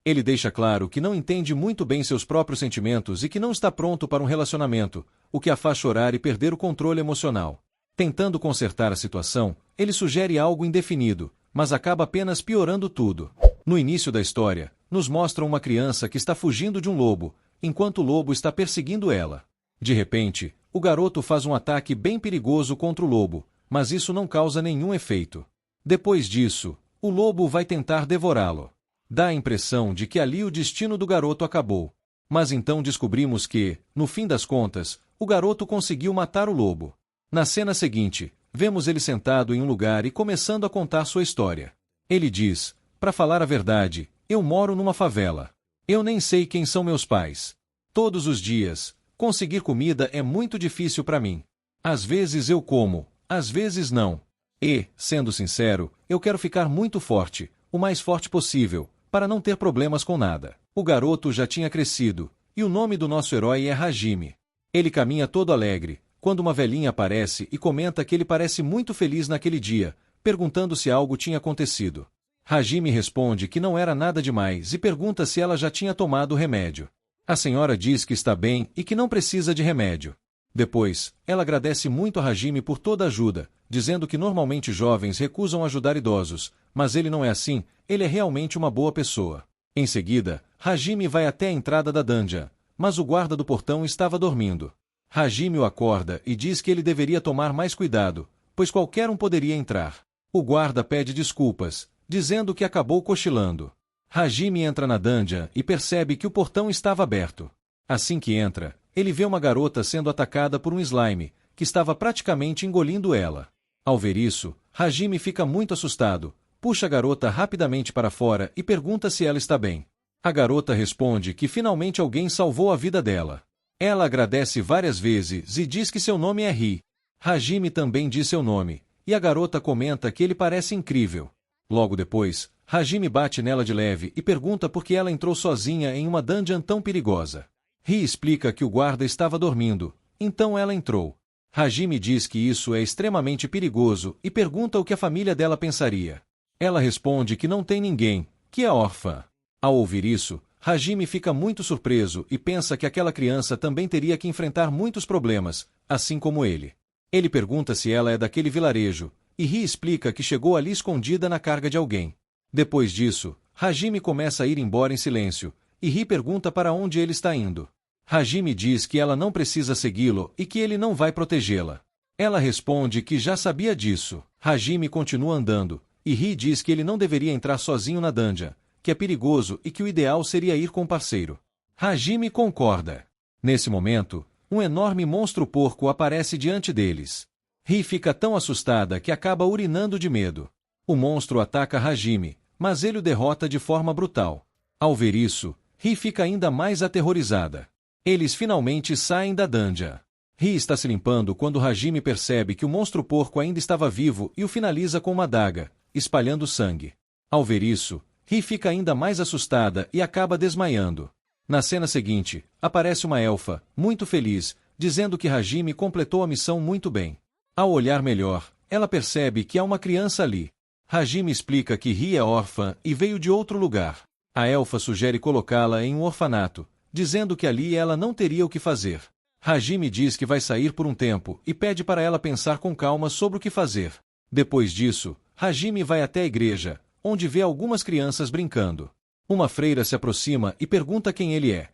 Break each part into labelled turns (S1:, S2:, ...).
S1: Ele deixa claro que não entende muito bem seus próprios sentimentos e que não está pronto para um relacionamento, o que a faz chorar e perder o controle emocional. Tentando consertar a situação, ele sugere algo indefinido, mas acaba apenas piorando tudo. No início da história, nos mostram uma criança que está fugindo de um lobo, enquanto o lobo está perseguindo ela. De repente, o garoto faz um ataque bem perigoso contra o lobo, mas isso não causa nenhum efeito. Depois disso, o lobo vai tentar devorá-lo. Dá a impressão de que ali o destino do garoto acabou. Mas então descobrimos que, no fim das contas, o garoto conseguiu matar o lobo. Na cena seguinte, vemos ele sentado em um lugar e começando a contar sua história. Ele diz: "Para falar a verdade, eu moro numa favela. Eu nem sei quem são meus pais. Todos os dias, conseguir comida é muito difícil para mim. Às vezes eu como, às vezes não. E, sendo sincero, eu quero ficar muito forte, o mais forte possível, para não ter problemas com nada." O garoto já tinha crescido, e o nome do nosso herói é Hajime. Ele caminha todo alegre, quando uma velhinha aparece e comenta que ele parece muito feliz naquele dia, perguntando se algo tinha acontecido. Hajime responde que não era nada demais e pergunta se ela já tinha tomado o remédio. A senhora diz que está bem e que não precisa de remédio. Depois, ela agradece muito a Hajime por toda a ajuda, dizendo que normalmente jovens recusam ajudar idosos, mas ele não é assim, ele é realmente uma boa pessoa. Em seguida, Hajime vai até a entrada da dungeon, mas o guarda do portão estava dormindo. Hajime o acorda e diz que ele deveria tomar mais cuidado, pois qualquer um poderia entrar. O guarda pede desculpas, dizendo que acabou cochilando. Hajime entra na dungeon e percebe que o portão estava aberto. Assim que entra, ele vê uma garota sendo atacada por um slime, que estava praticamente engolindo ela. Ao ver isso, Hajime fica muito assustado, puxa a garota rapidamente para fora e pergunta se ela está bem. A garota responde que finalmente alguém salvou a vida dela. Ela agradece várias vezes e diz que seu nome é Ri. Hajime também diz seu nome, e a garota comenta que ele parece incrível. Logo depois, Hajime bate nela de leve e pergunta por que ela entrou sozinha em uma dungeon tão perigosa. Ri explica que o guarda estava dormindo, então ela entrou. Hajime diz que isso é extremamente perigoso e pergunta o que a família dela pensaria. Ela responde que não tem ninguém, que é órfã. Ao ouvir isso, Hajime fica muito surpreso e pensa que aquela criança também teria que enfrentar muitos problemas, assim como ele. Ele pergunta se ela é daquele vilarejo, e Ri explica que chegou ali escondida na carga de alguém. Depois disso, Hajime começa a ir embora em silêncio, e Ri pergunta para onde ele está indo. Hajime diz que ela não precisa segui-lo e que ele não vai protegê-la. Ela responde que já sabia disso. Hajime continua andando, e Ri diz que ele não deveria entrar sozinho na dungeon, que é perigoso e que o ideal seria ir com um parceiro. Hajime concorda. Nesse momento, um enorme monstro porco aparece diante deles. Ri fica tão assustada que acaba urinando de medo. O monstro ataca Hajime, mas ele o derrota de forma brutal. Ao ver isso, Ri fica ainda mais aterrorizada. Eles finalmente saem da dungeon. Ri está se limpando quando Hajime percebe que o monstro porco ainda estava vivo e o finaliza com uma adaga, espalhando sangue. Ao ver isso, Ri fica ainda mais assustada e acaba desmaiando. Na cena seguinte, aparece uma elfa, muito feliz, dizendo que Hajime completou a missão muito bem. Ao olhar melhor, ela percebe que há uma criança ali. Hajime explica que Ri é órfã e veio de outro lugar. A elfa sugere colocá-la em um orfanato, dizendo que ali ela não teria o que fazer. Hajime diz que vai sair por um tempo e pede para ela pensar com calma sobre o que fazer. Depois disso, Hajime vai até a igreja, onde vê algumas crianças brincando. Uma freira se aproxima e pergunta quem ele é.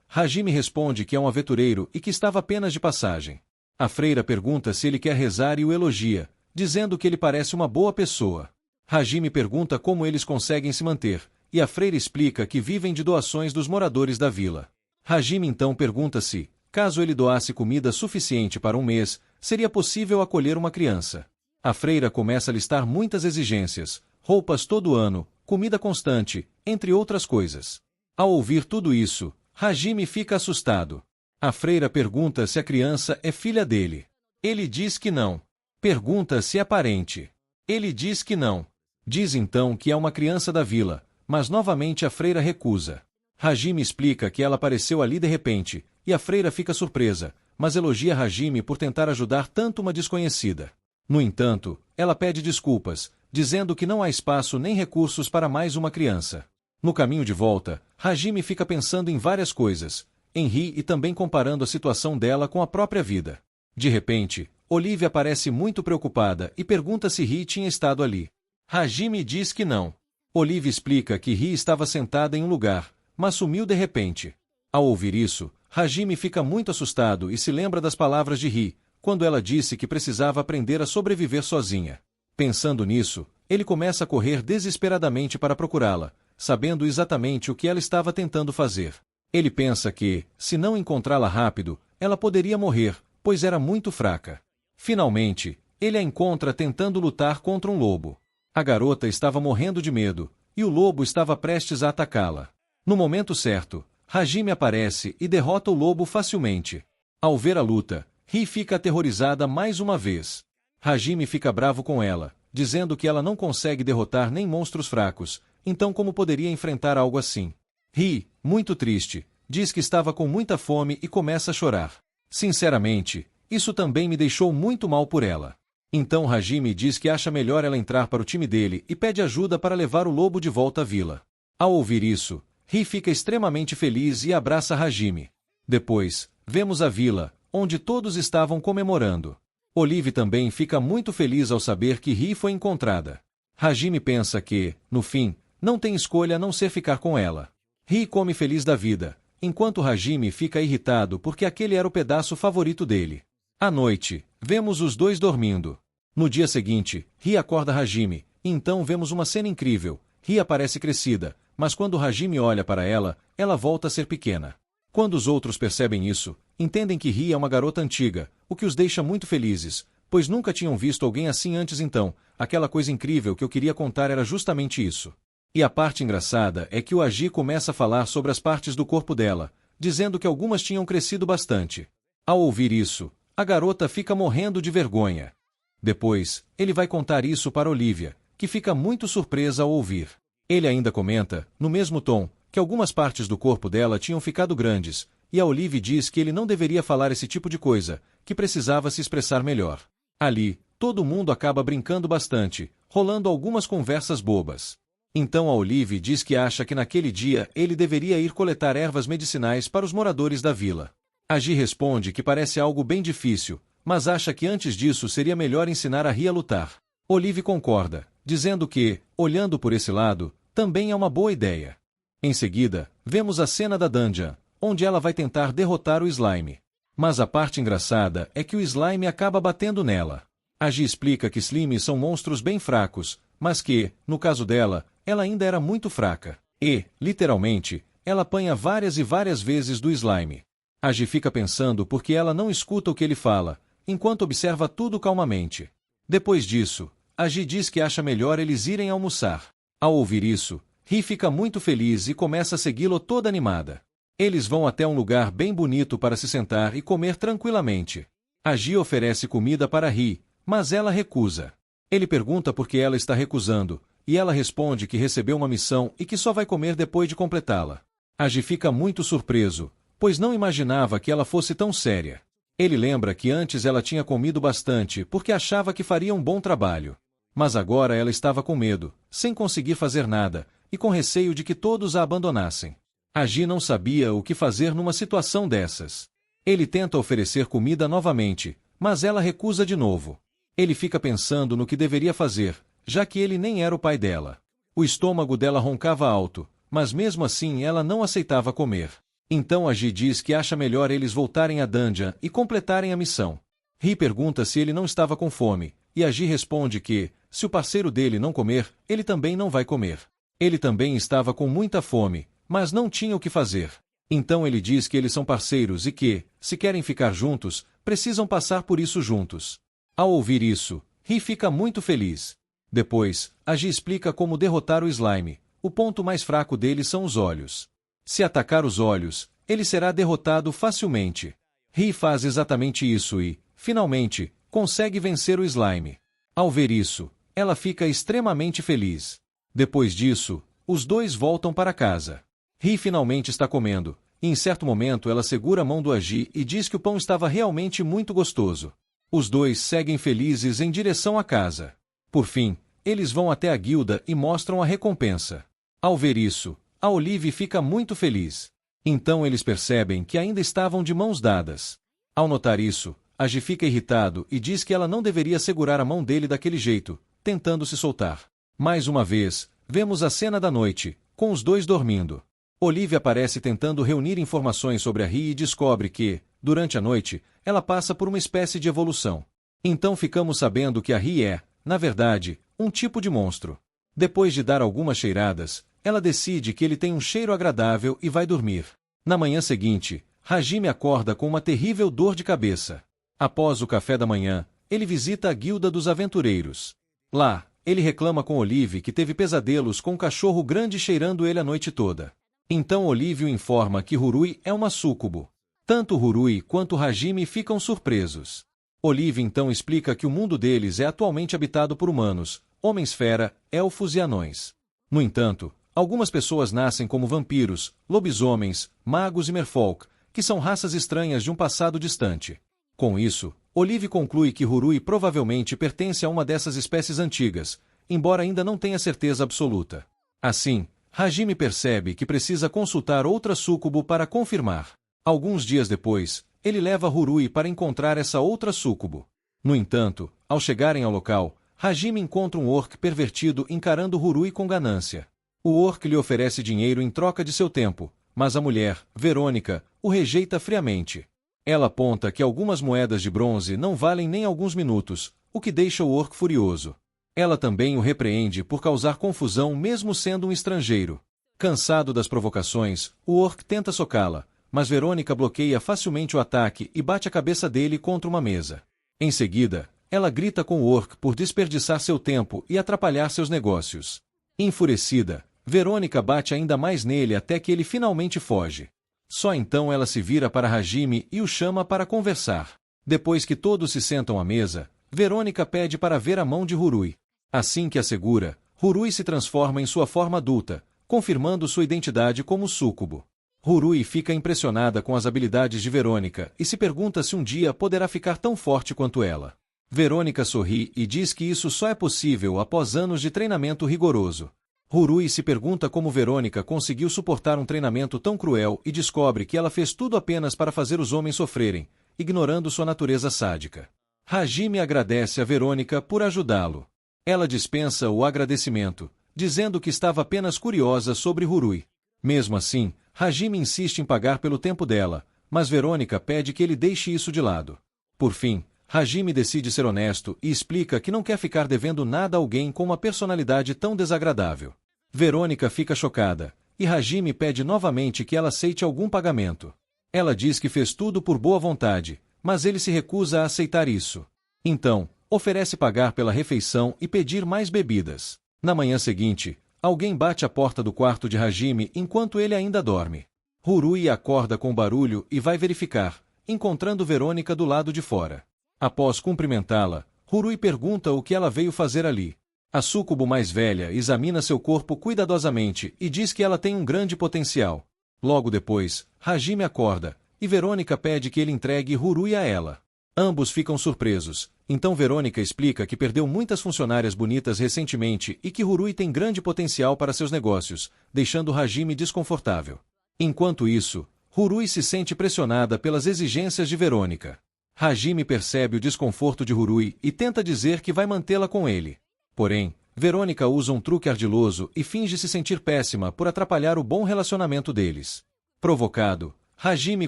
S1: Hajime responde que é um aventureiro e que estava apenas de passagem. A freira pergunta se ele quer rezar e o elogia, dizendo que ele parece uma boa pessoa. Hajime pergunta como eles conseguem se manter, e a freira explica que vivem de doações dos moradores da vila. Hajime então pergunta se, caso ele doasse comida suficiente para um mês, seria possível acolher uma criança. A freira começa a listar muitas exigências, roupas todo ano, comida constante, entre outras coisas. Ao ouvir tudo isso, Hajime fica assustado. A freira pergunta se a criança é filha dele. Ele diz que não. Pergunta se é parente. Ele diz que não. Diz então que é uma criança da vila, mas novamente a freira recusa. Hajime explica que ela apareceu ali de repente, e a freira fica surpresa, mas elogia Hajime por tentar ajudar tanto uma desconhecida. No entanto, ela pede desculpas, dizendo que não há espaço nem recursos para mais uma criança. No caminho de volta, Hajime fica pensando em várias coisas, em Ri e também comparando a situação dela com a própria vida. De repente, Olive aparece muito preocupada e pergunta se Ri tinha estado ali. Hajime diz que não. Olive explica que Ri estava sentada em um lugar, mas sumiu de repente. Ao ouvir isso, Hajime fica muito assustado e se lembra das palavras de Ri, quando ela disse que precisava aprender a sobreviver sozinha. Pensando nisso, ele começa a correr desesperadamente para procurá-la, sabendo exatamente o que ela estava tentando fazer. Ele pensa que, se não encontrá-la rápido, ela poderia morrer, pois era muito fraca. Finalmente, ele a encontra tentando lutar contra um lobo. A garota estava morrendo de medo, e o lobo estava prestes a atacá-la. No momento certo, Hajime aparece e derrota o lobo facilmente. Ao ver a luta, Ri fica aterrorizada mais uma vez. Hajime fica bravo com ela, dizendo que ela não consegue derrotar nem monstros fracos, então como poderia enfrentar algo assim? Ri, muito triste, diz que estava com muita fome e começa a chorar. Sinceramente, isso também me deixou muito mal por ela. Então Hajime diz que acha melhor ela entrar para o time dele e pede ajuda para levar o lobo de volta à vila. Ao ouvir isso, Ri fica extremamente feliz e abraça Hajime. Depois, vemos a vila, onde todos estavam comemorando. Olive também fica muito feliz ao saber que Ri foi encontrada. Hajime pensa que, no fim, não tem escolha a não ser ficar com ela. Ri come feliz da vida, enquanto Hajime fica irritado porque aquele era o pedaço favorito dele. À noite, vemos os dois dormindo. No dia seguinte, Ri acorda Hajime, e então vemos uma cena incrível. Ri aparece crescida, mas quando Hajime olha para ela, ela volta a ser pequena. Quando os outros percebem isso, entendem que Ri é uma garota antiga, o que os deixa muito felizes, pois nunca tinham visto alguém assim antes então. Aquela coisa incrível que eu queria contar era justamente isso. E a parte engraçada é que o Aji começa a falar sobre as partes do corpo dela, dizendo que algumas tinham crescido bastante. Ao ouvir isso, a garota fica morrendo de vergonha. Depois, ele vai contar isso para Olivia, que fica muito surpresa ao ouvir. Ele ainda comenta, no mesmo tom, que algumas partes do corpo dela tinham ficado grandes, e a Olivia diz que ele não deveria falar esse tipo de coisa, que precisava se expressar melhor. Ali, todo mundo acaba brincando bastante, rolando algumas conversas bobas. Então a Olivia diz que acha que naquele dia ele deveria ir coletar ervas medicinais para os moradores da vila. Agi responde que parece algo bem difícil, mas acha que antes disso seria melhor ensinar a Ri a lutar. Olivia concorda, dizendo que, olhando por esse lado, também é uma boa ideia. Em seguida, vemos a cena da dungeon, onde ela vai tentar derrotar o slime. Mas a parte engraçada é que o slime acaba batendo nela. Agi explica que slimes são monstros bem fracos, mas que, no caso dela, ela ainda era muito fraca. E, literalmente, ela apanha várias e várias vezes do slime. Agi fica pensando porque ela não escuta o que ele fala, enquanto observa tudo calmamente. Depois disso, Agi diz que acha melhor eles irem almoçar. Ao ouvir isso, Ri fica muito feliz e começa a segui-lo toda animada. Eles vão até um lugar bem bonito para se sentar e comer tranquilamente. Agi oferece comida para Ri, mas ela recusa. Ele pergunta por que ela está recusando, e ela responde que recebeu uma missão e que só vai comer depois de completá-la. Agi fica muito surpreso, pois não imaginava que ela fosse tão séria. Ele lembra que antes ela tinha comido bastante porque achava que faria um bom trabalho. Mas agora ela estava com medo, sem conseguir fazer nada, e com receio de que todos a abandonassem. Agi não sabia o que fazer numa situação dessas. Ele tenta oferecer comida novamente, mas ela recusa de novo. Ele fica pensando no que deveria fazer, já que ele nem era o pai dela. O estômago dela roncava alto, mas mesmo assim ela não aceitava comer. Então Agi diz que acha melhor eles voltarem à dungeon e completarem a missão. Ri pergunta se ele não estava com fome, e Agi responde que, se o parceiro dele não comer, ele também não vai comer. Ele também estava com muita fome, mas não tinha o que fazer. Então ele diz que eles são parceiros e que, se querem ficar juntos, precisam passar por isso juntos. Ao ouvir isso, Ri fica muito feliz. Depois, Agi explica como derrotar o slime. O ponto mais fraco dele são os olhos. Se atacar os olhos, ele será derrotado facilmente. Ri faz exatamente isso e, finalmente, consegue vencer o slime. Ao ver isso, ela fica extremamente feliz. Depois disso, os dois voltam para casa. Ri finalmente está comendo, e em certo momento ela segura a mão do Agi e diz que o pão estava realmente muito gostoso. Os dois seguem felizes em direção à casa. Por fim, eles vão até a guilda e mostram a recompensa. Ao ver isso, A Olive fica muito feliz. Então eles percebem que ainda estavam de mãos dadas. Ao notar isso, Agi fica irritado e diz que ela não deveria segurar a mão dele daquele jeito, tentando se soltar. Mais uma vez, vemos a cena da noite, com os dois dormindo. Olive aparece tentando reunir informações sobre a Ri e descobre que, durante a noite, ela passa por uma espécie de evolução. Então ficamos sabendo que a Ri é, na verdade, um tipo de monstro. Depois de dar algumas cheiradas, ela decide que ele tem um cheiro agradável e vai dormir. Na manhã seguinte, Hajime acorda com uma terrível dor de cabeça. Após o café da manhã, ele visita a Guilda dos Aventureiros. Lá, ele reclama com Olive que teve pesadelos com um cachorro grande cheirando ele a noite toda. Então Olive o informa que Hurui é uma súcubo. Tanto Hurui quanto Hajime ficam surpresos. Olive então explica que o mundo deles é atualmente habitado por humanos, homens-fera, elfos e anões. No entanto, algumas pessoas nascem como vampiros, lobisomens, magos e merfolk, que são raças estranhas de um passado distante. Com isso, Olive conclui que Hurui provavelmente pertence a uma dessas espécies antigas, embora ainda não tenha certeza absoluta. Assim, Hajime percebe que precisa consultar outra súcubo para confirmar. Alguns dias depois, ele leva Hurui para encontrar essa outra súcubo. No entanto, ao chegarem ao local, Hajime encontra um orc pervertido encarando Hurui com ganância. O orc lhe oferece dinheiro em troca de seu tempo, mas a mulher, Verônica, o rejeita friamente. Ela aponta que algumas moedas de bronze não valem nem alguns minutos, o que deixa o orc furioso. Ela também o repreende por causar confusão mesmo sendo um estrangeiro. Cansado das provocações, o orc tenta socá-la, mas Verônica bloqueia facilmente o ataque e bate a cabeça dele contra uma mesa. Em seguida, ela grita com o orc por desperdiçar seu tempo e atrapalhar seus negócios. Enfurecida, Verônica bate ainda mais nele até que ele finalmente foge. Só então ela se vira para Hajime e o chama para conversar. Depois que todos se sentam à mesa, Verônica pede para ver a mão de Hurui. Assim que a segura, Hurui se transforma em sua forma adulta, confirmando sua identidade como súcubo. Hurui fica impressionada com as habilidades de Verônica e se pergunta se um dia poderá ficar tão forte quanto ela. Verônica sorri e diz que isso só é possível após anos de treinamento rigoroso. Hurui se pergunta como Verônica conseguiu suportar um treinamento tão cruel e descobre que ela fez tudo apenas para fazer os homens sofrerem, ignorando sua natureza sádica. Hajime agradece a Verônica por ajudá-lo. Ela dispensa o agradecimento, dizendo que estava apenas curiosa sobre Hurui. Mesmo assim, Hajime insiste em pagar pelo tempo dela, mas Verônica pede que ele deixe isso de lado. Por fim, Hajime decide ser honesto e explica que não quer ficar devendo nada a alguém com uma personalidade tão desagradável. Verônica fica chocada, e Hajime pede novamente que ela aceite algum pagamento. Ela diz que fez tudo por boa vontade, mas ele se recusa a aceitar isso. Então, oferece pagar pela refeição e pedir mais bebidas. Na manhã seguinte, alguém bate à porta do quarto de Hajime enquanto ele ainda dorme. Hurui acorda com barulho e vai verificar, encontrando Verônica do lado de fora. Após cumprimentá-la, Hurui pergunta o que ela veio fazer ali. A súcubo mais velha examina seu corpo cuidadosamente e diz que ela tem um grande potencial. Logo depois, Hajime acorda, e Verônica pede que ele entregue Hurui a ela. Ambos ficam surpresos, então Verônica explica que perdeu muitas funcionárias bonitas recentemente e que Hurui tem grande potencial para seus negócios, deixando Hajime desconfortável. Enquanto isso, Hurui se sente pressionada pelas exigências de Verônica. Hajime percebe o desconforto de Hurui e tenta dizer que vai mantê-la com ele. Porém, Verônica usa um truque ardiloso e finge se sentir péssima por atrapalhar o bom relacionamento deles. Provocado, Hajime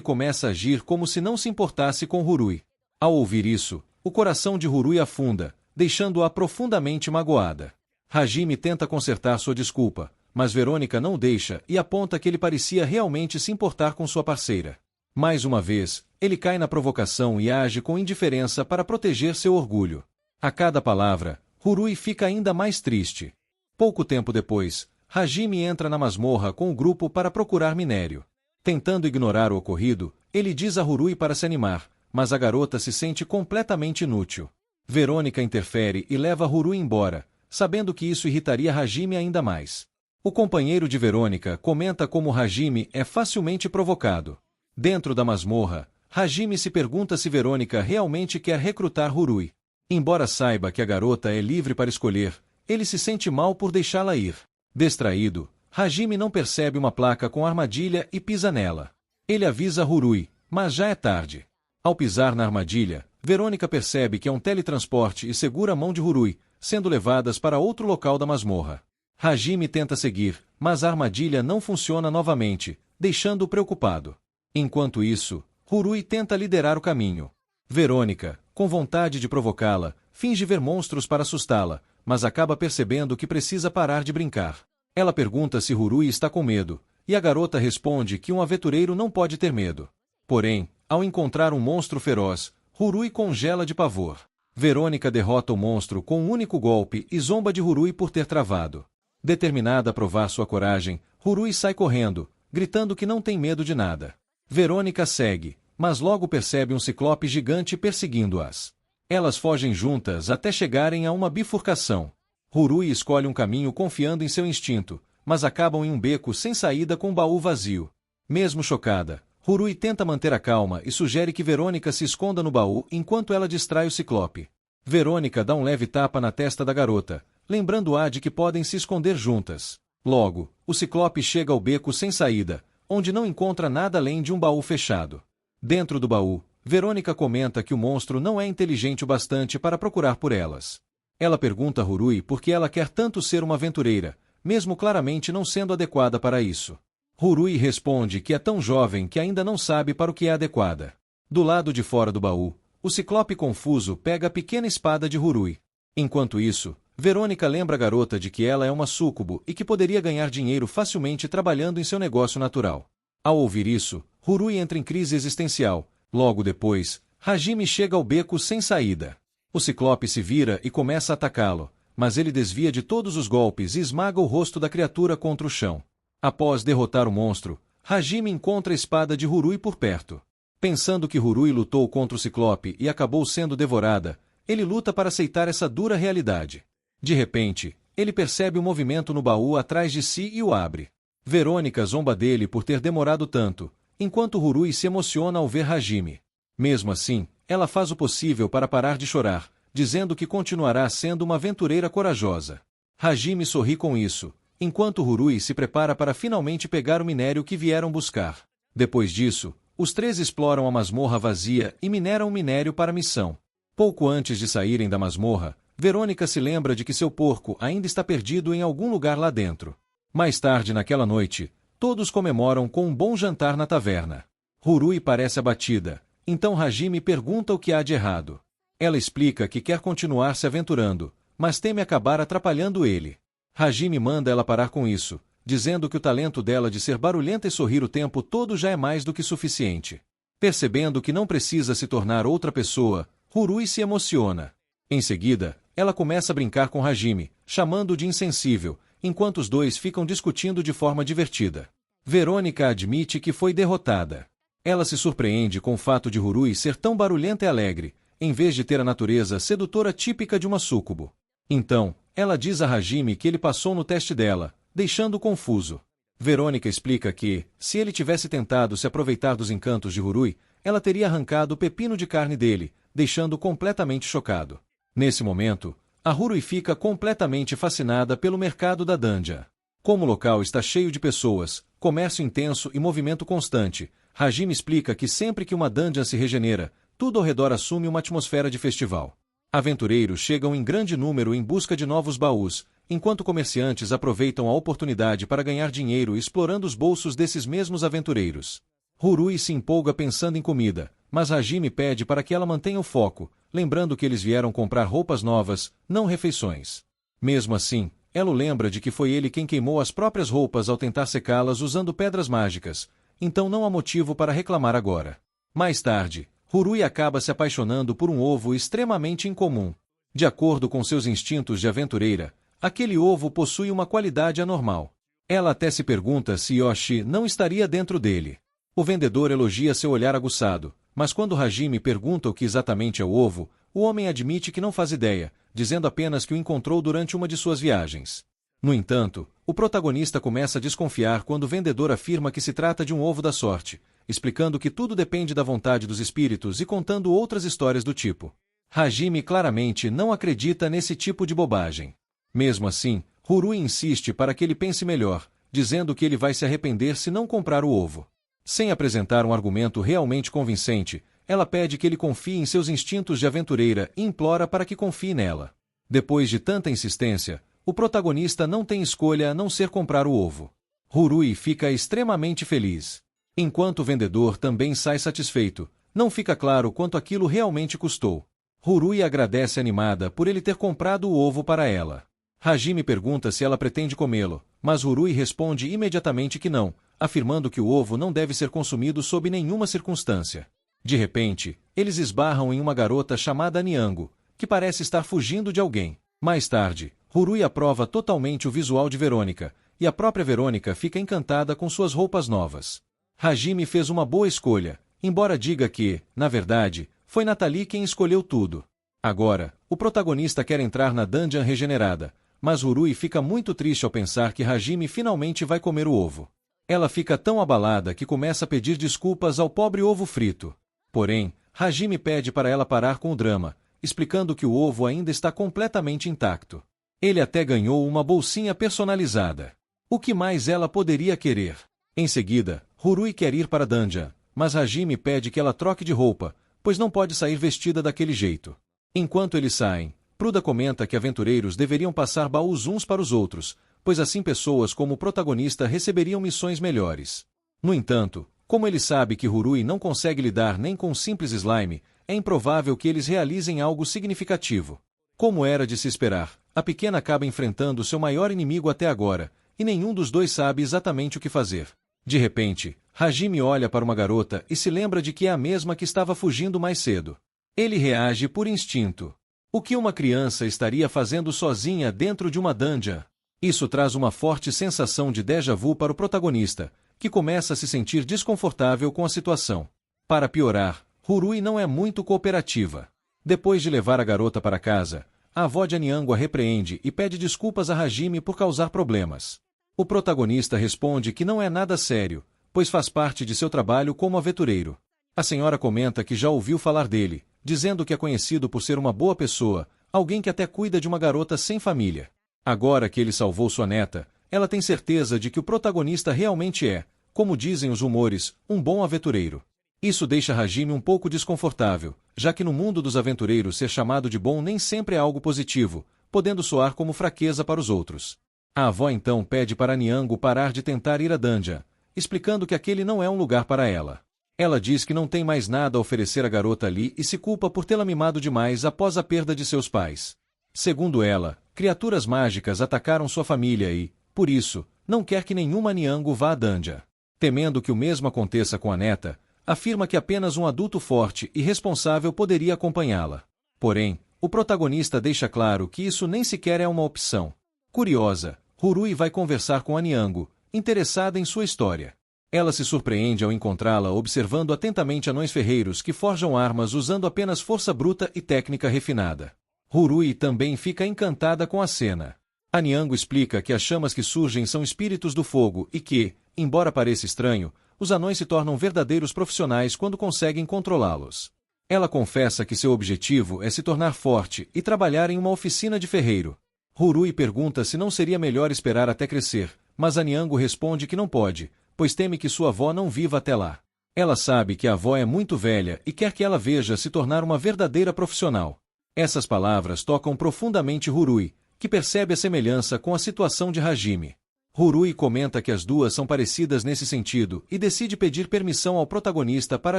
S1: começa a agir como se não se importasse com Hurui. Ao ouvir isso, o coração de Hurui afunda, deixando-a profundamente magoada. Hajime tenta consertar sua desculpa, mas Verônica não o deixa e aponta que ele parecia realmente se importar com sua parceira. Mais uma vez, ele cai na provocação e age com indiferença para proteger seu orgulho. A cada palavra, Hurui fica ainda mais triste. Pouco tempo depois, Hajime entra na masmorra com o grupo para procurar minério. Tentando ignorar o ocorrido, ele diz a Hurui para se animar, mas a garota se sente completamente inútil. Verônica interfere e leva Hurui embora, sabendo que isso irritaria Hajime ainda mais. O companheiro de Verônica comenta como Hajime é facilmente provocado. Dentro da masmorra, Hajime se pergunta se Verônica realmente quer recrutar Hurui. Embora saiba que a garota é livre para escolher, ele se sente mal por deixá-la ir. Distraído, Hajime não percebe uma placa com armadilha e pisa nela. Ele avisa Hurui, mas já é tarde. Ao pisar na armadilha, Verônica percebe que é um teletransporte e segura a mão de Hurui, sendo levadas para outro local da masmorra. Hajime tenta seguir, mas a armadilha não funciona novamente, deixando-o preocupado. Enquanto isso, Hurui tenta liderar o caminho. Verônica, com vontade de provocá-la, finge ver monstros para assustá-la, mas acaba percebendo que precisa parar de brincar. Ela pergunta se Hurui está com medo, e a garota responde que um aventureiro não pode ter medo. Porém, ao encontrar um monstro feroz, Hurui congela de pavor. Verônica derrota o monstro com um único golpe e zomba de Hurui por ter travado. Determinada a provar sua coragem, Hurui sai correndo, gritando que não tem medo de nada. Verônica segue, mas logo percebe um ciclope gigante perseguindo-as. Elas fogem juntas até chegarem a uma bifurcação. Hurui escolhe um caminho confiando em seu instinto, mas acabam em um beco sem saída com um baú vazio. Mesmo chocada, Hurui tenta manter a calma e sugere que Verônica se esconda no baú enquanto ela distrai o ciclope. Verônica dá um leve tapa na testa da garota, lembrando-a de que podem se esconder juntas. Logo, o ciclope chega ao beco sem saída, onde não encontra nada além de um baú fechado. Dentro do baú, Verônica comenta que o monstro não é inteligente o bastante para procurar por elas. Ela pergunta a Hurui por que ela quer tanto ser uma aventureira, mesmo claramente não sendo adequada para isso. Hurui responde que é tão jovem que ainda não sabe para o que é adequada. Do lado de fora do baú, o ciclope confuso pega a pequena espada de Hurui. Enquanto isso, Verônica lembra a garota de que ela é uma súcubo e que poderia ganhar dinheiro facilmente trabalhando em seu negócio natural. Ao ouvir isso, Hurui entra em crise existencial. Logo depois, Hajime chega ao beco sem saída. O ciclope se vira e começa a atacá-lo, mas ele desvia de todos os golpes e esmaga o rosto da criatura contra o chão. Após derrotar o monstro, Hajime encontra a espada de Hurui por perto. Pensando que Hurui lutou contra o ciclope e acabou sendo devorada, ele luta para aceitar essa dura realidade. De repente, ele percebe um movimento no baú atrás de si e o abre. Verônica zomba dele por ter demorado tanto, enquanto Hurui se emociona ao ver Hajime. Mesmo assim, ela faz o possível para parar de chorar, dizendo que continuará sendo uma aventureira corajosa. Hajime sorri com isso, enquanto Hurui se prepara para finalmente pegar o minério que vieram buscar. Depois disso, os três exploram a masmorra vazia e mineram o minério para a missão. Pouco antes de saírem da masmorra, Verônica se lembra de que seu porco ainda está perdido em algum lugar lá dentro. Mais tarde naquela noite, todos comemoram com um bom jantar na taverna. Hurui parece abatida, então Hajime pergunta o que há de errado. Ela explica que quer continuar se aventurando, mas teme acabar atrapalhando ele. Hajime manda ela parar com isso, dizendo que o talento dela de ser barulhenta e sorrir o tempo todo já é mais do que suficiente. Percebendo que não precisa se tornar outra pessoa, Hurui se emociona. Em seguida, ela começa a brincar com Hajime, chamando-o de insensível, enquanto os dois ficam discutindo de forma divertida. Verônica admite que foi derrotada. Ela se surpreende com o fato de Hurui ser tão barulhenta e alegre, em vez de ter a natureza sedutora típica de uma súcubo. Então, ela diz a Hajime que ele passou no teste dela, deixando-o confuso. Verônica explica que, se ele tivesse tentado se aproveitar dos encantos de Hurui, ela teria arrancado o pepino de carne dele, deixando-o completamente chocado. Nesse momento, a Hurui fica completamente fascinada pelo mercado da Dandia. Como o local está cheio de pessoas, comércio intenso e movimento constante, Hajime explica que sempre que uma dungeon se regenera, tudo ao redor assume uma atmosfera de festival. Aventureiros chegam em grande número em busca de novos baús, enquanto comerciantes aproveitam a oportunidade para ganhar dinheiro explorando os bolsos desses mesmos aventureiros. Hurui se empolga pensando em comida, mas Hajime pede para que ela mantenha o foco, lembrando que eles vieram comprar roupas novas, não refeições. Mesmo assim, ela o lembra de que foi ele quem queimou as próprias roupas ao tentar secá-las usando pedras mágicas, então não há motivo para reclamar agora. Mais tarde, Hurui acaba se apaixonando por um ovo extremamente incomum. De acordo com seus instintos de aventureira, aquele ovo possui uma qualidade anormal. Ela até se pergunta se Yoshi não estaria dentro dele. O vendedor elogia seu olhar aguçado, mas quando Hajime pergunta o que exatamente é o ovo, o homem admite que não faz ideia, dizendo apenas que o encontrou durante uma de suas viagens. No entanto, o protagonista começa a desconfiar quando o vendedor afirma que se trata de um ovo da sorte, explicando que tudo depende da vontade dos espíritos e contando outras histórias do tipo. Hajime claramente não acredita nesse tipo de bobagem. Mesmo assim, Hurui insiste para que ele pense melhor, dizendo que ele vai se arrepender se não comprar o ovo. Sem apresentar um argumento realmente convincente, ela pede que ele confie em seus instintos de aventureira e implora para que confie nela. Depois de tanta insistência, o protagonista não tem escolha a não ser comprar o ovo. Hurui fica extremamente feliz. Enquanto o vendedor também sai satisfeito, não fica claro quanto aquilo realmente custou. Hurui agradece animada por ele ter comprado o ovo para ela. Hajime pergunta se ela pretende comê-lo, mas Hurui responde imediatamente que não, afirmando que o ovo não deve ser consumido sob nenhuma circunstância. De repente, eles esbarram em uma garota chamada Niango, que parece estar fugindo de alguém. Mais tarde, Hurui aprova totalmente o visual de Verônica, e a própria Verônica fica encantada com suas roupas novas. Hajime fez uma boa escolha, embora diga que, na verdade, foi Nathalie quem escolheu tudo. Agora, o protagonista quer entrar na dungeon regenerada, mas Hurui fica muito triste ao pensar que Hajime finalmente vai comer o ovo. Ela fica tão abalada que começa a pedir desculpas ao pobre ovo frito. Porém, Hajime pede para ela parar com o drama, explicando que o ovo ainda está completamente intacto. Ele até ganhou uma bolsinha personalizada. O que mais ela poderia querer? Em seguida, Hurui quer ir para a dungeon, mas Hajime pede que ela troque de roupa, pois não pode sair vestida daquele jeito. Enquanto eles saem, Pruda comenta que aventureiros deveriam passar baús uns para os outros, pois assim pessoas como o protagonista receberiam missões melhores. No entanto, como ele sabe que Hurui não consegue lidar nem com um simples slime, é improvável que eles realizem algo significativo. Como era de se esperar, a pequena acaba enfrentando seu maior inimigo até agora, e nenhum dos dois sabe exatamente o que fazer. De repente, Hajime olha para uma garota e se lembra de que é a mesma que estava fugindo mais cedo. Ele reage por instinto. O que uma criança estaria fazendo sozinha dentro de uma dungeon? Isso traz uma forte sensação de déjà vu para o protagonista, que começa a se sentir desconfortável com a situação. Para piorar, Hurui não é muito cooperativa. Depois de levar a garota para casa, a avó de Niango a repreende e pede desculpas a Hajime por causar problemas. O protagonista responde que não é nada sério, pois faz parte de seu trabalho como aventureiro. A senhora comenta que já ouviu falar dele, dizendo que é conhecido por ser uma boa pessoa, alguém que até cuida de uma garota sem família. Agora que ele salvou sua neta, ela tem certeza de que o protagonista realmente é, como dizem os rumores, um bom aventureiro. Isso deixa Hajime um pouco desconfortável, já que no mundo dos aventureiros ser chamado de bom nem sempre é algo positivo, podendo soar como fraqueza para os outros. A avó então pede para Niango parar de tentar ir à dungeon, explicando que aquele não é um lugar para ela. Ela diz que não tem mais nada a oferecer à garota ali e se culpa por tê-la mimado demais após a perda de seus pais. Segundo ela, criaturas mágicas atacaram sua família e, por isso, não quer que nenhuma Niango vá à dungeon. Temendo que o mesmo aconteça com a neta, afirma que apenas um adulto forte e responsável poderia acompanhá-la. Porém, o protagonista deixa claro que isso nem sequer é uma opção. Curiosa, Hurui vai conversar com a Niango, interessada em sua história. Ela se surpreende ao encontrá-la observando atentamente anões ferreiros que forjam armas usando apenas força bruta e técnica refinada. Hurui também fica encantada com a cena. A Niango explica que as chamas que surgem são espíritos do fogo e que, embora pareça estranho, os anões se tornam verdadeiros profissionais quando conseguem controlá-los. Ela confessa que seu objetivo é se tornar forte e trabalhar em uma oficina de ferreiro. Hurui pergunta se não seria melhor esperar até crescer, mas a Niango responde que não pode, pois teme que sua avó não viva até lá. Ela sabe que a avó é muito velha e quer que ela veja se tornar uma verdadeira profissional. Essas palavras tocam profundamente Hurui, que percebe a semelhança com a situação de Hajime. Hurui comenta que as duas são parecidas nesse sentido e decide pedir permissão ao protagonista para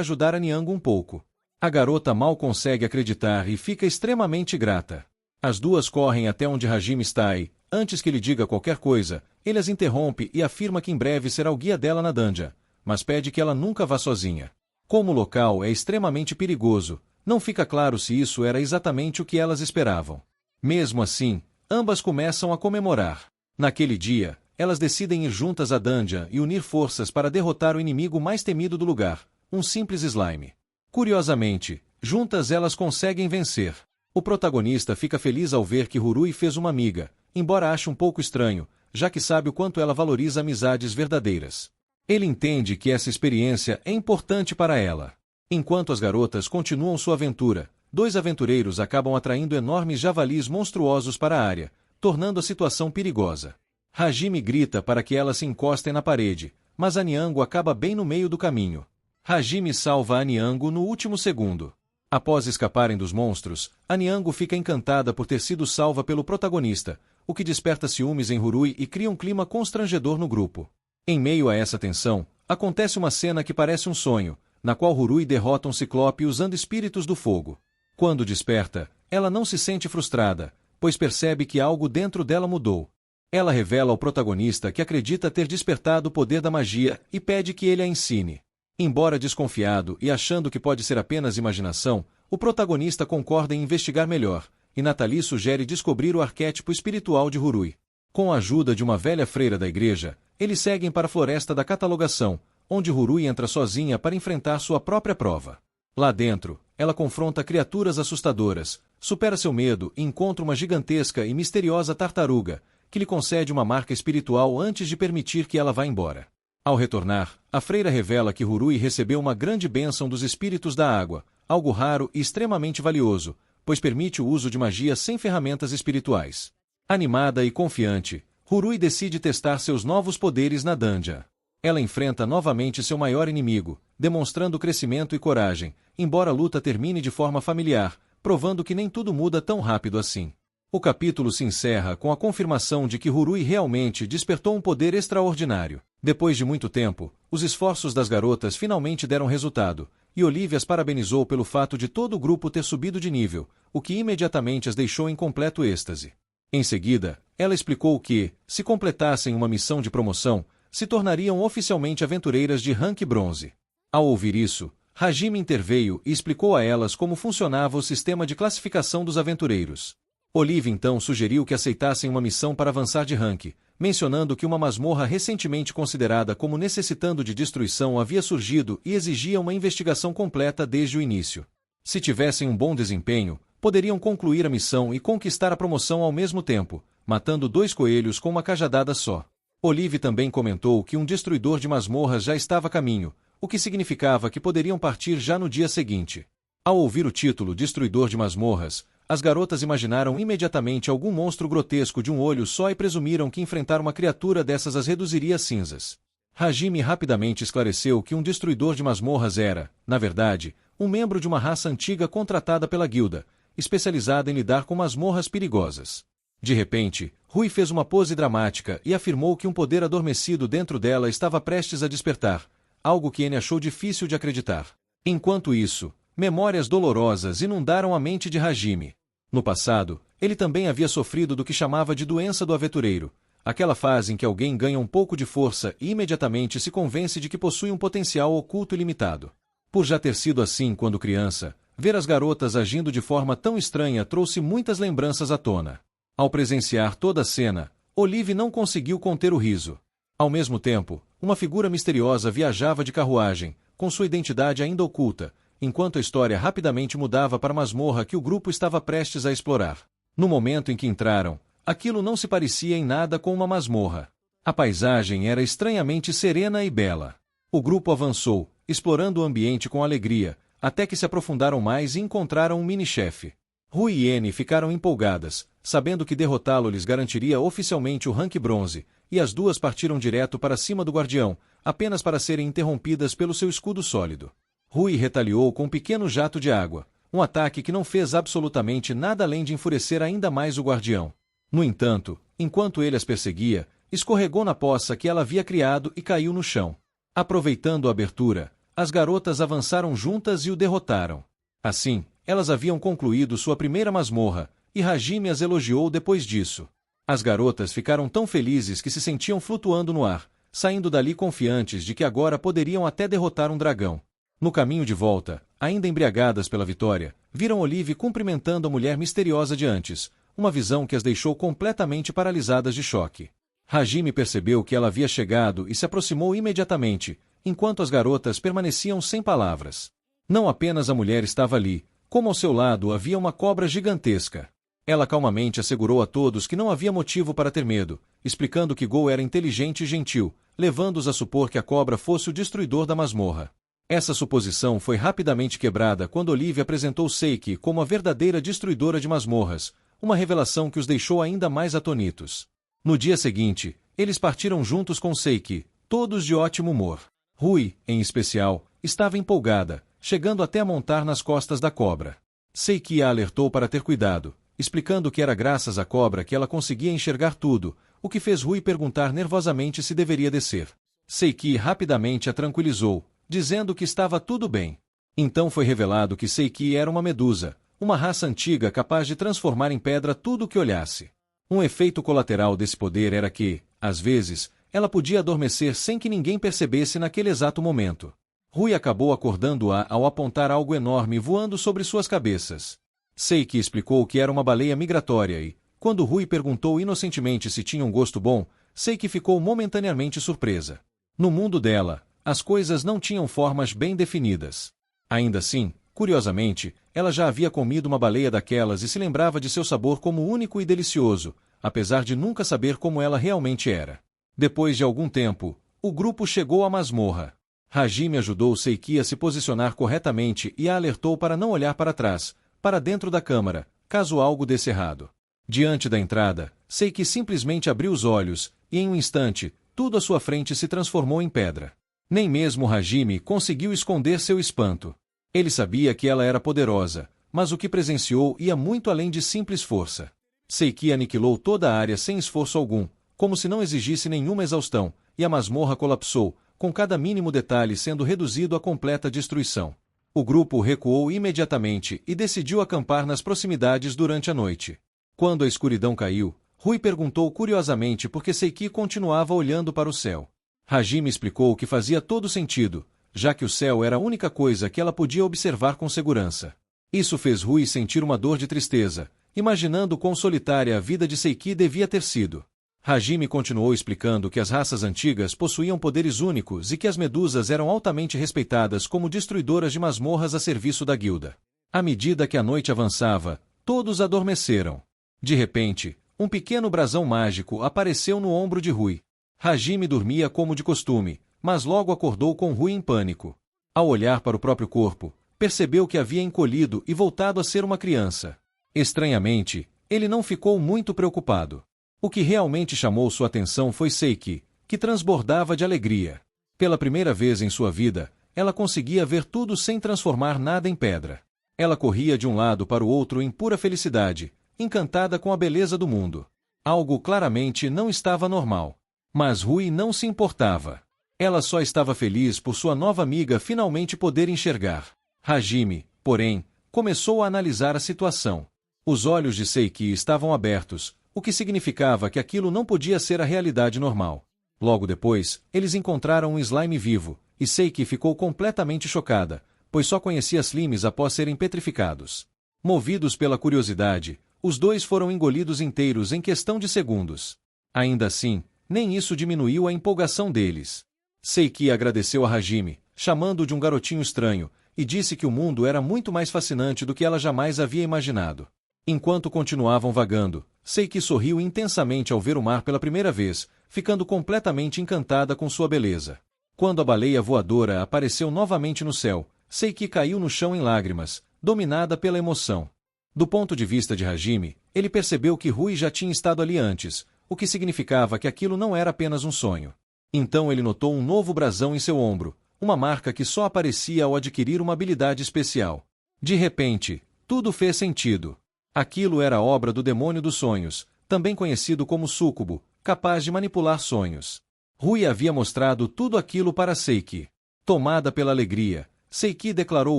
S1: ajudar a Niango um pouco. A garota mal consegue acreditar e fica extremamente grata. As duas correm até onde Hajime está e, antes que ele diga qualquer coisa, ele as interrompe e afirma que em breve será o guia dela na dungeon, mas pede que ela nunca vá sozinha. Como o local é extremamente perigoso, não fica claro se isso era exatamente o que elas esperavam. Mesmo assim, ambas começam a comemorar. Naquele dia, elas decidem ir juntas à dungeon e unir forças para derrotar o inimigo mais temido do lugar, um simples slime. Curiosamente, juntas elas conseguem vencer. O protagonista fica feliz ao ver que Hurui fez uma amiga, embora ache um pouco estranho, já que sabe o quanto ela valoriza amizades verdadeiras. Ele entende que essa experiência é importante para ela. Enquanto as garotas continuam sua aventura, dois aventureiros acabam atraindo enormes javalis monstruosos para a área, tornando a situação perigosa. Hajime grita para que elas se encostem na parede, mas a Niango acaba bem no meio do caminho. Hajime salva a Niango no último segundo. Após escaparem dos monstros, a Niango fica encantada por ter sido salva pelo protagonista, o que desperta ciúmes em Rurui e cria um clima constrangedor no grupo. Em meio a essa tensão, acontece uma cena que parece um sonho, na qual Rurui derrota um ciclope usando espíritos do fogo. Quando desperta, ela não se sente frustrada, pois percebe que algo dentro dela mudou. Ela revela ao protagonista que acredita ter despertado o poder da magia e pede que ele a ensine. Embora desconfiado e achando que pode ser apenas imaginação, o protagonista concorda em investigar melhor, e Nathalie sugere descobrir o arquétipo espiritual de Rurui. Com a ajuda de uma velha freira da igreja, eles seguem para a Floresta da Catalogação, onde Rurui entra sozinha para enfrentar sua própria prova. Lá dentro, ela confronta criaturas assustadoras, supera seu medo e encontra uma gigantesca e misteriosa tartaruga, que lhe concede uma marca espiritual antes de permitir que ela vá embora. Ao retornar, a freira revela que Rurui recebeu uma grande bênção dos espíritos da água, algo raro e extremamente valioso, pois permite o uso de magia sem ferramentas espirituais. Animada e confiante, Rurui decide testar seus novos poderes na dungeon. Ela enfrenta novamente seu maior inimigo, demonstrando crescimento e coragem, embora a luta termine de forma familiar, provando que nem tudo muda tão rápido assim. O capítulo se encerra com a confirmação de que Rurui realmente despertou um poder extraordinário. Depois de muito tempo, os esforços das garotas finalmente deram resultado, e Olivia as parabenizou pelo fato de todo o grupo ter subido de nível, o que imediatamente as deixou em completo êxtase. Em seguida, ela explicou que, se completassem uma missão de promoção, se tornariam oficialmente aventureiras de rank bronze. Ao ouvir isso, Hajime interveio e explicou a elas como funcionava o sistema de classificação dos aventureiros. Olivia então sugeriu que aceitassem uma missão para avançar de rank, mencionando que uma masmorra recentemente considerada como necessitando de destruição havia surgido e exigia uma investigação completa desde o início. Se tivessem um bom desempenho, poderiam concluir a missão e conquistar a promoção ao mesmo tempo, matando 2 coelhos com uma cajadada só. Olivia também comentou que um destruidor de masmorras já estava a caminho, o que significava que poderiam partir já no dia seguinte. Ao ouvir o título Destruidor de Masmorras, as garotas imaginaram imediatamente algum monstro grotesco de um olho só e presumiram que enfrentar uma criatura dessas as reduziria a cinzas. Hajime rapidamente esclareceu que um destruidor de masmorras era, na verdade, um membro de uma raça antiga contratada pela guilda, especializada em lidar com masmorras perigosas. De repente, Rui fez uma pose dramática e afirmou que um poder adormecido dentro dela estava prestes a despertar, algo que N achou difícil de acreditar. Enquanto isso, memórias dolorosas inundaram a mente de Hajime. No passado, ele também havia sofrido do que chamava de doença do aventureiro, aquela fase em que alguém ganha um pouco de força e imediatamente se convence de que possui um potencial oculto ilimitado. Por já ter sido assim quando criança, ver as garotas agindo de forma tão estranha trouxe muitas lembranças à tona. Ao presenciar toda a cena, Olive não conseguiu conter o riso. Ao mesmo tempo, uma figura misteriosa viajava de carruagem, com sua identidade ainda oculta, enquanto a história rapidamente mudava para a masmorra que o grupo estava prestes a explorar. No momento em que entraram, aquilo não se parecia em nada com uma masmorra. A paisagem era estranhamente serena e bela. O grupo avançou, explorando o ambiente com alegria, até que se aprofundaram mais e encontraram um mini-chefe. Rui e N ficaram empolgadas, sabendo que derrotá-lo lhes garantiria oficialmente o rank bronze, e as duas partiram direto para cima do guardião, apenas para serem interrompidas pelo seu escudo sólido. Rui retaliou com um pequeno jato de água, um ataque que não fez absolutamente nada além de enfurecer ainda mais o guardião. No entanto, enquanto ele as perseguia, escorregou na poça que ela havia criado e caiu no chão. Aproveitando a abertura, as garotas avançaram juntas e o derrotaram. Assim, elas haviam concluído sua primeira masmorra, e Hajime as elogiou depois disso. As garotas ficaram tão felizes que se sentiam flutuando no ar, saindo dali confiantes de que agora poderiam até derrotar um dragão. No caminho de volta, ainda embriagadas pela vitória, viram Olive cumprimentando a mulher misteriosa de antes, uma visão que as deixou completamente paralisadas de choque. Hajime percebeu que ela havia chegado e se aproximou imediatamente, enquanto as garotas permaneciam sem palavras. Não apenas a mulher estava ali, como ao seu lado havia uma cobra gigantesca. Ela calmamente assegurou a todos que não havia motivo para ter medo, explicando que Go era inteligente e gentil, levando-os a supor que a cobra fosse o destruidor da masmorra. Essa suposição foi rapidamente quebrada quando Olivia apresentou Seiki como a verdadeira destruidora de masmorras, uma revelação que os deixou ainda mais atonitos. No dia seguinte, Eles partiram juntos com Seiki, todos de ótimo humor. Rui, em especial, estava empolgada, chegando até a montar nas costas da cobra. Seiki a alertou para ter cuidado, explicando que era graças à cobra que ela conseguia enxergar tudo, o que fez Rui perguntar nervosamente se deveria descer. Seiki rapidamente a tranquilizou, dizendo que estava tudo bem. Então foi revelado que Seiki era uma medusa, uma raça antiga capaz de transformar em pedra tudo o que olhasse. Um efeito colateral desse poder era que, às vezes, ela podia adormecer sem que ninguém percebesse naquele exato momento. Rui acabou acordando-a ao apontar algo enorme voando sobre suas cabeças. Seiki explicou que era uma baleia migratória e, quando Rui perguntou inocentemente se tinha um gosto bom, Seiki ficou momentaneamente surpresa. No mundo dela, as coisas não tinham formas bem definidas. Ainda assim, curiosamente, ela já havia comido uma baleia daquelas e se lembrava de seu sabor como único e delicioso, apesar de nunca saber como ela realmente era. Depois de algum tempo, o grupo chegou à masmorra. Hajime ajudou Seiki a se posicionar corretamente e a alertou para não olhar para trás, para dentro da câmara, caso algo desse errado. Diante da entrada, Seiki simplesmente abriu os olhos, e em um instante, tudo à sua frente se transformou em pedra. Nem mesmo Hajime conseguiu esconder seu espanto. Ele sabia que ela era poderosa, mas o que presenciou ia muito além de simples força. Seiki aniquilou toda a área sem esforço algum, como se não exigisse nenhuma exaustão, e a masmorra colapsou, com cada mínimo detalhe sendo reduzido à completa destruição. O grupo recuou imediatamente e decidiu acampar nas proximidades durante a noite. Quando a escuridão caiu, Rui perguntou curiosamente por que Seiki continuava olhando para o céu. Hajime explicou que fazia todo sentido, já que o céu era a única coisa que ela podia observar com segurança. Isso fez Rui sentir uma dor de tristeza, imaginando quão solitária a vida de Seiki devia ter sido. Hajime continuou explicando que as raças antigas possuíam poderes únicos e que as medusas eram altamente respeitadas como destruidoras de masmorras a serviço da guilda. À medida que a noite avançava, todos adormeceram. De repente, um pequeno brasão mágico apareceu no ombro de Rui. Hajime dormia como de costume, mas logo acordou com Rui em pânico. Ao olhar para o próprio corpo, percebeu que havia encolhido e voltado a ser uma criança. Estranhamente, ele não ficou muito preocupado. O que realmente chamou sua atenção foi Seiki, que transbordava de alegria. Pela primeira vez em sua vida, ela conseguia ver tudo sem transformar nada em pedra. Ela corria de um lado para o outro em pura felicidade, encantada com a beleza do mundo. Algo claramente não estava normal. Mas Rui não se importava. Ela só estava feliz por sua nova amiga finalmente poder enxergar. Hajime, porém, começou a analisar a situação. Os olhos de Seiki estavam abertos, o que significava que aquilo não podia ser a realidade normal. Logo depois, eles encontraram um slime vivo, e Seiki ficou completamente chocada, pois só conhecia slimes após serem petrificados. Movidos pela curiosidade, os dois foram engolidos inteiros em questão de segundos. Ainda assim, nem isso diminuiu a empolgação deles. Seiki agradeceu a Hajime, chamando-o de um garotinho estranho, e disse que o mundo era muito mais fascinante do que ela jamais havia imaginado. Enquanto continuavam vagando, Seiki sorriu intensamente ao ver o mar pela primeira vez, ficando completamente encantada com sua beleza. Quando a baleia voadora apareceu novamente no céu, Seiki caiu no chão em lágrimas, dominada pela emoção. Do ponto de vista de Hajime, ele percebeu que Rui já tinha estado ali antes, o que significava que aquilo não era apenas um sonho. Então ele notou um novo brasão em seu ombro, uma marca que só aparecia ao adquirir uma habilidade especial. De repente, tudo fez sentido. Aquilo era obra do demônio dos sonhos, também conhecido como súcubo, capaz de manipular sonhos. Rui havia mostrado tudo aquilo para Seiki. Tomada pela alegria, Seiki declarou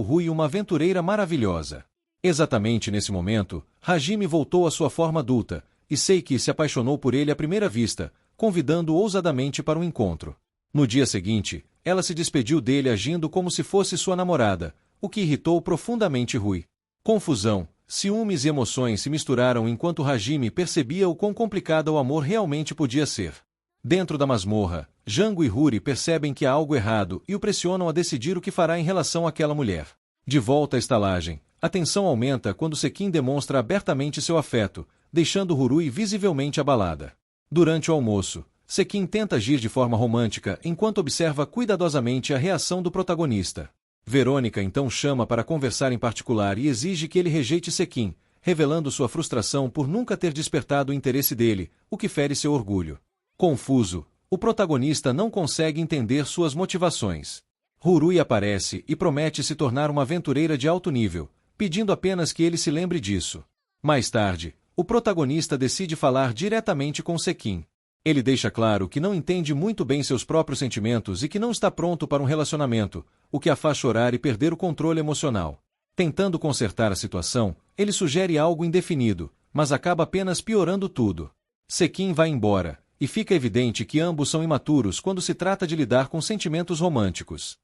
S1: Rui uma aventureira maravilhosa. Exatamente nesse momento, Hajime voltou à sua forma adulta, e Seiki se apaixonou por ele à primeira vista, convidando-o ousadamente para um encontro. No dia seguinte, ela se despediu dele agindo como se fosse sua namorada, o que irritou profundamente Rui. Confusão, ciúmes e emoções se misturaram enquanto Hajime percebia o quão complicado o amor realmente podia ser. Dentro da masmorra, Jango e Ruri percebem que há algo errado e o pressionam a decidir o que fará em relação àquela mulher. De volta à estalagem, a tensão aumenta quando Sekin demonstra abertamente seu afeto, deixando Ruri visivelmente abalada. Durante o almoço, Sekin tenta agir de forma romântica enquanto observa cuidadosamente a reação do protagonista. Verônica então chama para conversar em particular e exige que ele rejeite Sekin, revelando sua frustração por nunca ter despertado o interesse dele, o que fere seu orgulho. Confuso, o protagonista não consegue entender suas motivações. Rurui aparece e promete se tornar uma aventureira de alto nível, pedindo apenas que ele se lembre disso. Mais tarde, o protagonista decide falar diretamente com Sekin. Ele deixa claro que não entende muito bem seus próprios sentimentos e que não está pronto para um relacionamento, o que a faz chorar e perder o controle emocional. Tentando consertar a situação, ele sugere algo indefinido, mas acaba apenas piorando tudo. Sekin vai embora, e fica evidente que ambos são imaturos quando se trata de lidar com sentimentos românticos.